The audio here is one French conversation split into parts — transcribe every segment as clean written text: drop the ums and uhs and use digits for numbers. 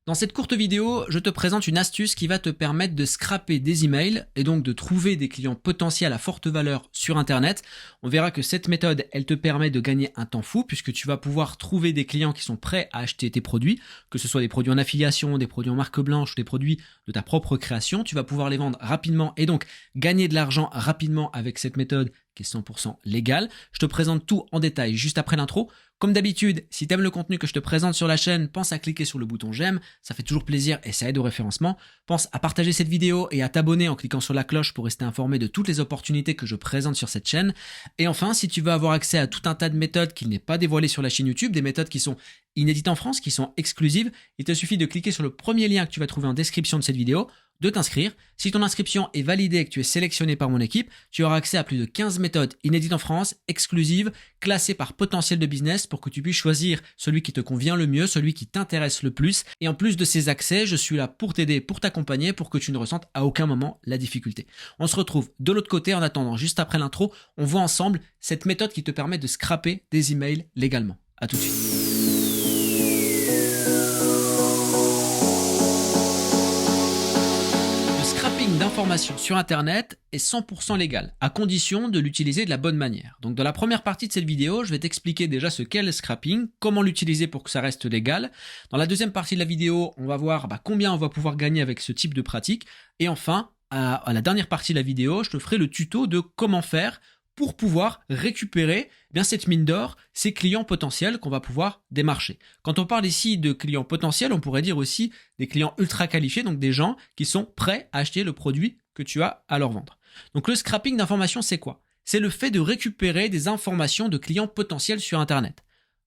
Dans cette courte vidéo, je te présente une astuce qui va te permettre de scraper des emails et donc de trouver des clients potentiels à forte valeur sur Internet. On verra que cette méthode, elle te permet de gagner un temps fou puisque tu vas pouvoir trouver des clients qui sont prêts à acheter tes produits, que ce soit des produits en affiliation, des produits en marque blanche ou des produits de ta propre création. Tu vas pouvoir les vendre rapidement et donc gagner de l'argent rapidement avec cette méthode qui est 100% légale. Je te présente tout en détail juste après l'intro. Comme d'habitude, si tu aimes le contenu que je te présente sur la chaîne, pense à cliquer sur le bouton j'aime, ça fait toujours plaisir et ça aide au référencement. Pense à partager cette vidéo et à t'abonner en cliquant sur la cloche pour rester informé de toutes les opportunités que je présente sur cette chaîne. Et enfin, si tu veux avoir accès à tout un tas de méthodes qui n'est pas dévoilées sur la chaîne YouTube, des méthodes qui sont inédites en France, qui sont exclusives, il te suffit de cliquer sur le premier lien que tu vas trouver en description de cette vidéo, de t'inscrire. Si ton inscription est validée et que tu es sélectionné par mon équipe, tu auras accès à plus de 15 méthodes inédites en France, exclusives, classées par potentiel de business pour que tu puisses choisir celui qui te convient le mieux, celui qui t'intéresse le plus. Et en plus de ces accès, je suis là pour t'aider, pour t'accompagner, pour que tu ne ressentes à aucun moment la difficulté. On se retrouve de l'autre côté en attendant, juste après l'intro, on voit ensemble cette méthode qui te permet de scraper des emails légalement. À tout de suite. D'informations sur Internet est 100% légal, à condition de l'utiliser de la bonne manière. Donc dans la première partie de cette vidéo, je vais t'expliquer déjà ce qu'est le scrapping, comment l'utiliser pour que ça reste légal. Dans la deuxième partie de la vidéo, on va voir combien on va pouvoir gagner avec ce type de pratique. Et enfin, à la dernière partie de la vidéo, je te ferai le tuto de comment faire pour pouvoir récupérer cette mine d'or, ces clients potentiels qu'on va pouvoir démarcher. Quand on parle ici de clients potentiels, on pourrait dire aussi des clients ultra qualifiés, donc des gens qui sont prêts à acheter le produit que tu as à leur vendre. Donc le scrapping d'informations, c'est quoi? C'est le fait de récupérer des informations de clients potentiels sur Internet.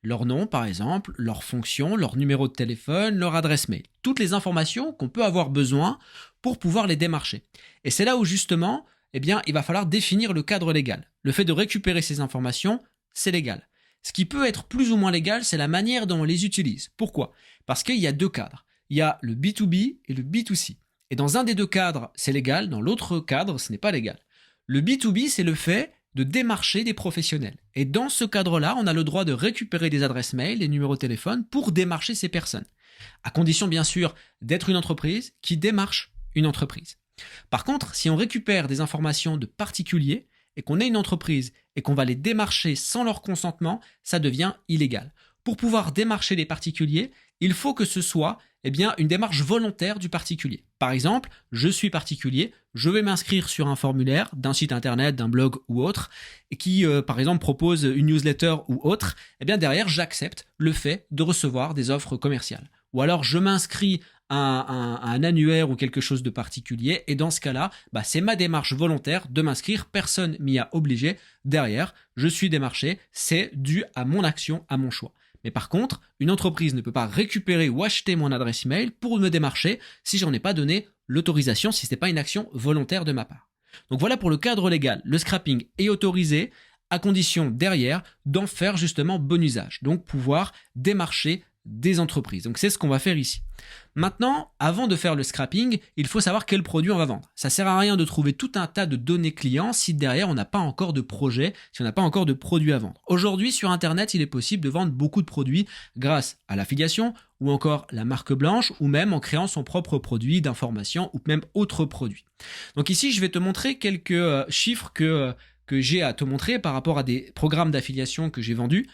Leur nom, par exemple, leur fonction, leur numéro de téléphone, leur adresse mail. Toutes les informations qu'on peut avoir besoin pour pouvoir les démarcher. Et c'est là où justement, il va falloir définir le cadre légal. Le fait de récupérer ces informations, c'est légal. Ce qui peut être plus ou moins légal, c'est la manière dont on les utilise. Pourquoi? Parce qu'il y a deux cadres. Il y a le B2B et le B2C. Et dans un des deux cadres, c'est légal, dans l'autre cadre, ce n'est pas légal. Le B2B, c'est le fait de démarcher des professionnels. Et dans ce cadre-là, on a le droit de récupérer des adresses mail, des numéros de téléphone pour démarcher ces personnes. À condition, bien sûr, d'être une entreprise qui démarche une entreprise. Par contre, si on récupère des informations de particuliers et qu'on est une entreprise et qu'on va les démarcher sans leur consentement, ça devient illégal. Pour pouvoir démarcher les particuliers, il faut que ce soit une démarche volontaire du particulier. Par exemple, je suis particulier, je vais m'inscrire sur un formulaire d'un site internet, d'un blog ou autre, et qui, par exemple, propose une newsletter ou autre. Derrière, j'accepte le fait de recevoir des offres commerciales. Ou alors, je m'inscris à un annuaire ou quelque chose de particulier, et dans ce cas-là, c'est ma démarche volontaire de m'inscrire, personne m'y a obligé. Derrière, je suis démarché, c'est dû à mon action, à mon choix. Mais par contre, une entreprise ne peut pas récupérer ou acheter mon adresse email pour me démarcher si j'en ai pas donné l'autorisation, si ce n'est pas une action volontaire de ma part. Donc voilà pour le cadre légal. Le scrapping est autorisé à condition derrière d'en faire justement bon usage. Donc pouvoir démarcher des entreprises. Donc c'est ce qu'on va faire ici. Maintenant, avant de faire le scrapping, il faut savoir quel produit on va vendre. Ça sert à rien de trouver tout un tas de données clients si derrière on n'a pas encore de projet, si on n'a pas encore de produit à vendre. Aujourd'hui, sur Internet, il est possible de vendre beaucoup de produits grâce à l'affiliation ou encore la marque blanche ou même en créant son propre produit d'information ou même autre produit. Donc ici, je vais te montrer quelques chiffres que j'ai à te montrer par rapport à des programmes d'affiliation que j'ai vendus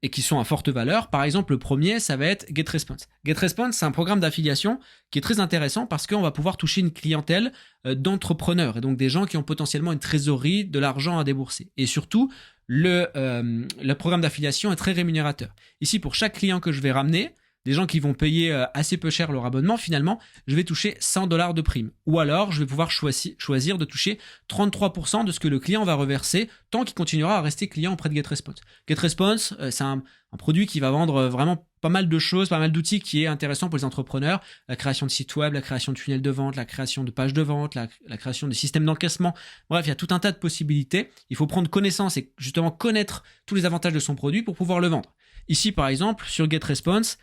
et qui sont à forte valeur. Par exemple, le premier, ça va être GetResponse. GetResponse, c'est un programme d'affiliation qui est très intéressant parce qu'on va pouvoir toucher une clientèle d'entrepreneurs et donc des gens qui ont potentiellement une trésorerie, de l'argent à débourser. Et surtout, le programme d'affiliation est très rémunérateur. Ici, pour chaque client que je vais ramener, des gens qui vont payer assez peu cher leur abonnement, finalement, je vais toucher $100 de prime. Ou alors, je vais pouvoir choisir de toucher 33% de ce que le client va reverser tant qu'il continuera à rester client auprès de GetResponse. GetResponse, c'est un produit qui va vendre vraiment pas mal de choses, pas mal d'outils qui est intéressant pour les entrepreneurs. La création de sites web, la création de tunnels de vente, la création de pages de vente, la création de systèmes d'encaissement. Bref, il y a tout un tas de possibilités. Il faut prendre connaissance et justement connaître tous les avantages de son produit pour pouvoir le vendre. Ici, par exemple, sur GetResponse,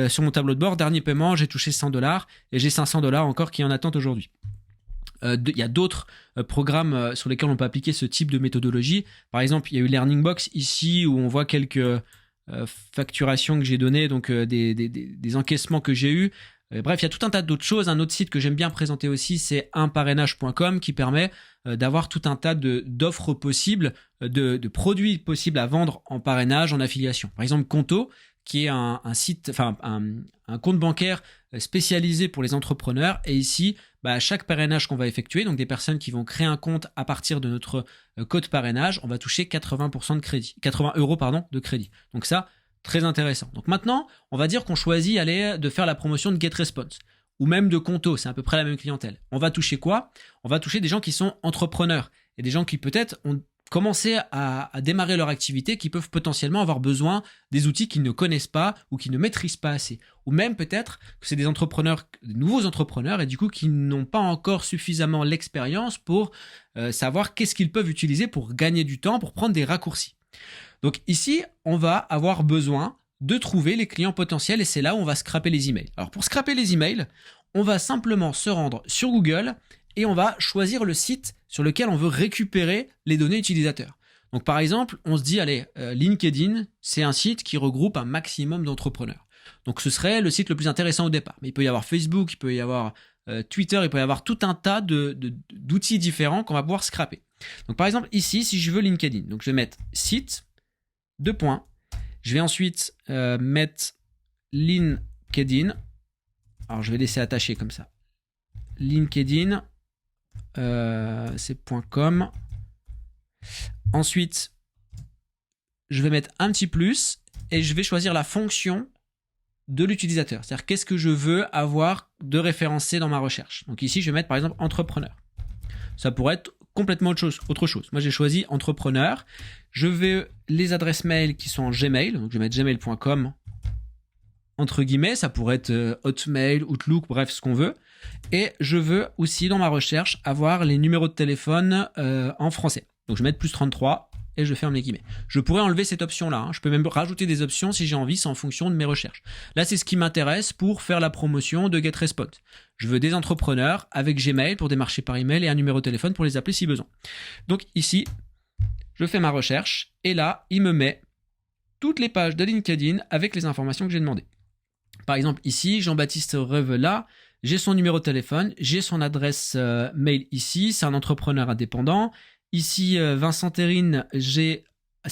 sur mon tableau de bord, dernier paiement, j'ai touché $100 et j'ai $500 encore qui en attendent aujourd'hui. Il y a d'autres programmes sur lesquels on peut appliquer ce type de méthodologie. Par exemple, il y a eu Learning Box ici où on voit quelques facturations que j'ai données, donc des encaissements que j'ai eus. Bref, il y a tout un tas d'autres choses. Un autre site que j'aime bien présenter aussi, c'est unparrainage.com qui permet d'avoir tout un tas d'offres possibles, de produits possibles à vendre en parrainage, en affiliation. Par exemple, Conto, qui est un site, enfin un compte bancaire spécialisé pour les entrepreneurs. Et ici, chaque parrainage qu'on va effectuer, donc des personnes qui vont créer un compte à partir de notre code parrainage, on va toucher 80% de crédit, 80 euros de crédit. Donc ça, très intéressant. Donc maintenant, on va dire qu'on choisit de faire la promotion de GetResponse ou même de Conto, c'est à peu près la même clientèle. On va toucher quoi? On va toucher des gens qui sont entrepreneurs et des gens qui peut-être ont commencé à démarrer leur activité, qui peuvent potentiellement avoir besoin des outils qu'ils ne connaissent pas ou qu'ils ne maîtrisent pas assez. Ou même peut-être que c'est des entrepreneurs, des nouveaux entrepreneurs et du coup qui n'ont pas encore suffisamment l'expérience pour savoir qu'est-ce qu'ils peuvent utiliser pour gagner du temps, pour prendre des raccourcis. Donc ici, on va avoir besoin de trouver les clients potentiels et c'est là où on va scraper les emails. Alors pour scraper les emails, on va simplement se rendre sur Google et on va choisir le site sur lequel on veut récupérer les données utilisateurs. Donc par exemple, on se dit, allez, LinkedIn, c'est un site qui regroupe un maximum d'entrepreneurs. Donc ce serait le site le plus intéressant au départ. Mais il peut y avoir Facebook, il peut y avoir Twitter, il peut y avoir tout un tas d'outils différents qu'on va pouvoir scraper. Donc par exemple ici, si je veux LinkedIn, donc je vais mettre site, 2 points. Je vais ensuite mettre LinkedIn. Alors je vais laisser attacher comme ça. LinkedIn, c'est .com. Ensuite, je vais mettre un petit plus et je vais choisir la fonction de l'utilisateur. C'est-à-dire qu'est-ce que je veux avoir de référencé dans ma recherche. Donc ici, je vais mettre par exemple entrepreneur. Ça pourrait être complètement autre chose. Moi, j'ai choisi entrepreneur. Je veux les adresses mail qui sont en Gmail. Donc je vais mettre gmail.com entre guillemets, ça pourrait être Hotmail, Outlook, bref, ce qu'on veut. Et je veux aussi, dans ma recherche, avoir les numéros de téléphone en français. Donc, je vais mettre plus 33 et je ferme les guillemets. Je pourrais enlever cette option-là. Hein. Je peux même rajouter des options si j'ai envie, c'est en fonction de mes recherches. Là, c'est ce qui m'intéresse pour faire la promotion de GetResponse. Je veux des entrepreneurs avec Gmail pour démarcher par email et un numéro de téléphone pour les appeler si besoin. Donc, ici, je fais ma recherche et là, il me met toutes les pages de LinkedIn avec les informations que j'ai demandées. Par exemple, ici, Jean-Baptiste Revela, j'ai son numéro de téléphone, j'ai son adresse mail ici, c'est un entrepreneur indépendant. Ici, Vincent Terrine, c'est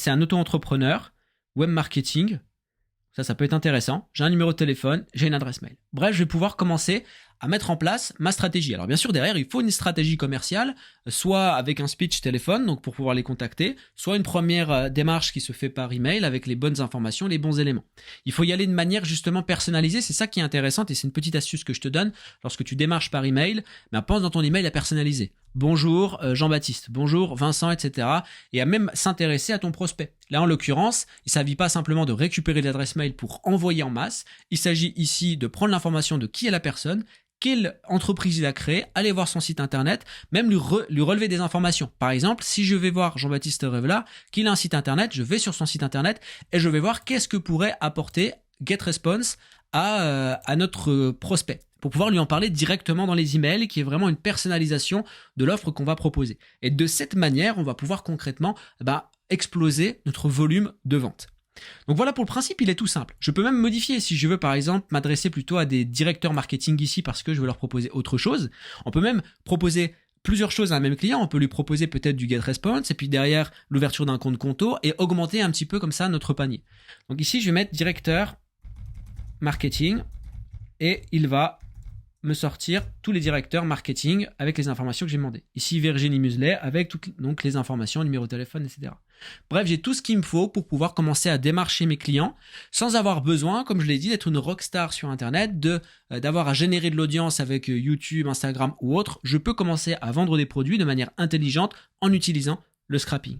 un auto-entrepreneur, web marketing. Ça peut être intéressant. J'ai un numéro de téléphone, j'ai une adresse mail. Bref, je vais pouvoir commencer à mettre en place ma stratégie. Alors bien sûr, derrière, il faut une stratégie commerciale, soit avec un speech téléphone, donc pour pouvoir les contacter, soit une première démarche qui se fait par email avec les bonnes informations, les bons éléments. Il faut y aller de manière justement personnalisée, c'est ça qui est intéressant et c'est une petite astuce que je te donne. Lorsque tu démarches par email, pense dans ton email à personnaliser. Bonjour Jean-Baptiste, bonjour Vincent, etc. Et à même s'intéresser à ton prospect. Là, en l'occurrence, il ne s'agit pas simplement de récupérer l'adresse mail pour envoyer en masse. Il s'agit ici de prendre l'information de qui est la personne, quelle entreprise il a créée, aller voir son site internet, même lui relever des informations. Par exemple, si je vais voir Jean-Baptiste Revela, qu'il a un site internet, je vais sur son site internet et je vais voir qu'est-ce que pourrait apporter GetResponse à notre prospect, pour pouvoir lui en parler directement dans les emails, qui est vraiment une personnalisation de l'offre qu'on va proposer. Et de cette manière, on va pouvoir concrètement exploser notre volume de vente. Donc voilà, pour le principe, il est tout simple. Je peux même modifier si je veux, par exemple, m'adresser plutôt à des directeurs marketing ici parce que je veux leur proposer autre chose. On peut même proposer plusieurs choses à un même client. On peut lui proposer peut-être du GetResponse et puis derrière l'ouverture d'un compte Conto et augmenter un petit peu comme ça notre panier. Donc ici, je vais mettre directeur marketing et il va me sortir tous les directeurs marketing avec les informations que j'ai demandées. Ici, Virginie Muselet avec toutes donc les informations, numéro de téléphone, etc. Bref, j'ai tout ce qu'il me faut pour pouvoir commencer à démarcher mes clients sans avoir besoin, comme je l'ai dit, d'être une rockstar sur Internet, d'avoir à générer de l'audience avec YouTube, Instagram ou autre. Je peux commencer à vendre des produits de manière intelligente en utilisant le scrapping.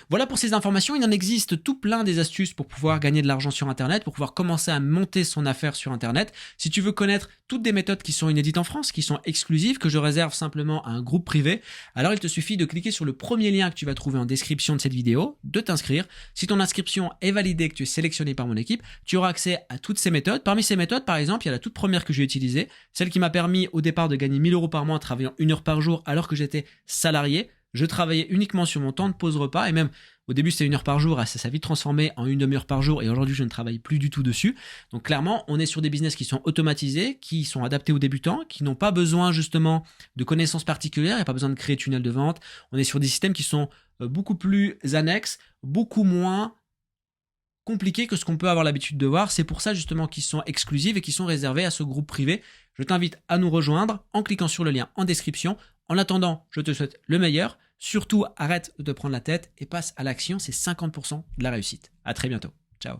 Voilà pour ces informations, il en existe tout plein des astuces pour pouvoir gagner de l'argent sur Internet, pour pouvoir commencer à monter son affaire sur Internet. Si tu veux connaître toutes des méthodes qui sont inédites en France, qui sont exclusives, que je réserve simplement à un groupe privé, alors il te suffit de cliquer sur le premier lien que tu vas trouver en description de cette vidéo, de t'inscrire. Si ton inscription est validée, que tu es sélectionné par mon équipe, tu auras accès à toutes ces méthodes. Parmi ces méthodes, par exemple, il y a la toute première que j'ai utilisée, celle qui m'a permis au départ de gagner 1 000 € par mois en travaillant 1 heure par jour alors que j'étais salarié. Je travaillais uniquement sur mon temps de pause repas et même Au début, c'était 1 heure par jour, ça s'est vite transformé en 1 demi-heure par jour et aujourd'hui, je ne travaille plus du tout dessus. Donc clairement, on est sur des business qui sont automatisés, qui sont adaptés aux débutants, qui n'ont pas besoin justement de connaissances particulières, il n'y a pas besoin de créer de tunnel de vente. On est sur des systèmes qui sont beaucoup plus annexes, beaucoup moins compliqués que ce qu'on peut avoir l'habitude de voir. C'est pour ça justement qu'ils sont exclusifs et qu'ils sont réservés à ce groupe privé. Je t'invite à nous rejoindre en cliquant sur le lien en description. En attendant, je te souhaite le meilleur. Surtout, arrête de te prendre la tête et passe à l'action. C'est 50% de la réussite. À très bientôt. Ciao.